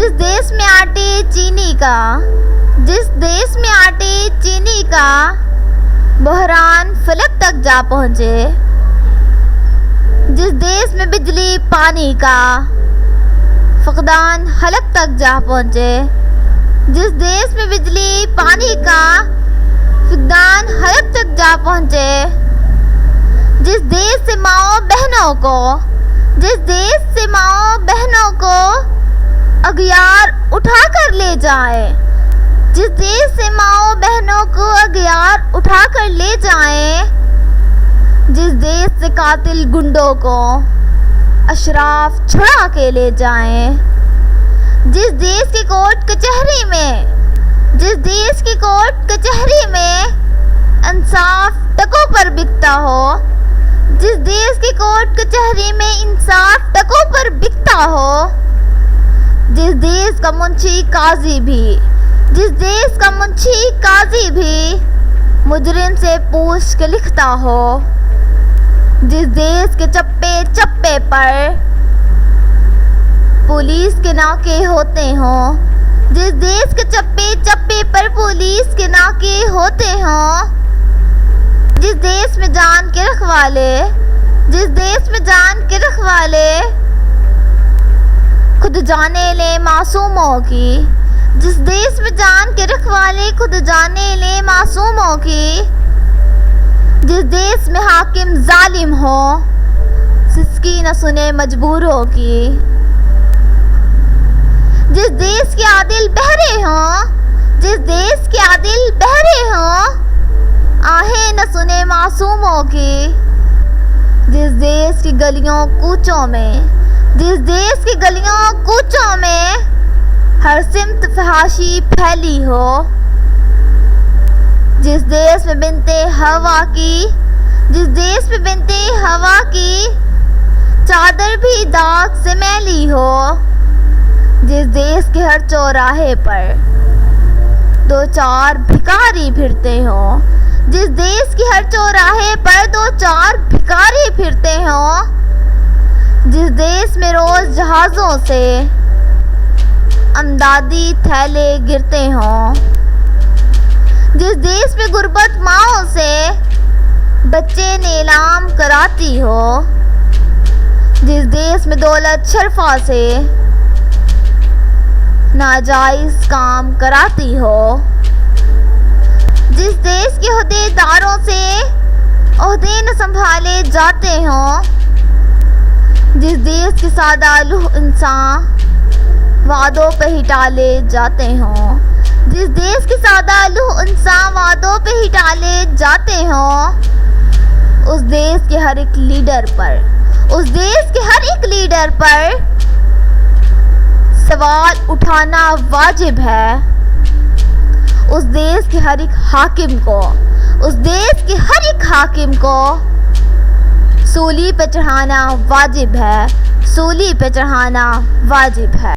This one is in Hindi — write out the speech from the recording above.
जिस देश में आटे चीनी का, जिस देश में आटे चीनी का बहरान फलक तक जा पहुँचे, जिस देश में बिजली पानी का फकदान हलक तक जा पहुँचे, जिस देश में बिजली पानी का फकदान हलक तक जा पहुँचे, जिस देश से माओ बहनों को, जिस देश से माओ बहनों को अगियार उठा कर ले जाए, जिस देश से माओ बहनों को अगियार उठा कर ले जाए, जिस देश से कातिल गुंडों को अशराफ छुड़ा के ले जाएं, जिस देश की कोर्ट कचहरी में, जिस देश की कोर्ट कचहरी में इंसाफ टकों पर बिकता हो, जिस देश की कोर्ट कचहरी में इंसाफ टकों पर बिकता हो, जिस देश का मुंशी काजी भी, जिस देश का मुंशी काजी भी मुजरिम से पूछ के लिखता हो, जिस देश के चप्पे चप्पे पर पुलिस के नाके होते हों, जिस देश के चप्पे चप्पे पर पुलिस के नाके होते हों, जिस देश में जान के रखवाले, जिस देश में जान के रखवाले खुद जाने ले मासूमों की, जिस देश में जान के रखवाले खुद जाने ले मासूमों की, जिस देश में हाकिम जालिम हो सिसकी न सुने मजबूरों की, जिस देश के आदिल बहरे हों, जिस देश के आदिल बहरे हों आहें न सुने मासूमों की, जिस देश की गलियों कूचों में, जिस देश की गलियों कूचों में हर सिमत फहाशी फैली हो, जिस देश में बिनते हवा की, जिस देश में बिनते हवा की चादर भी दाग से मैली हो, जिस देश के हर चौराहे पर दो चार भिखारी फिरते हो, जिस देश की हर चौराहे पर दो चार भिखारी फिरते हो, जिस देश में रोज जहाज़ों से अमदादी थैले गिरते हों, जिस देश में गुर्बत माओं से बच्चे नीलाम कराती हो, जिस देश में दौलत शरफा से नाजायज काम कराती हो, जिस देश के ओहदेदारों से ओहदे न संभाले जाते हों, जिस देश के सादालुह इंसान वादों पे ही टाले जाते हों, जिस देश के सादालुह इंसान वादों पे ही टाले जाते हों, उस देश के हर एक लीडर पर, उस देश के हर एक लीडर पर सवाल उठाना वाजिब है, उस देश के हर एक हाकिम को, उस देश के हर एक हाकिम को सूली पे चढ़ाना वाजिब है, सूली पे चढ़ाना वाजिब है।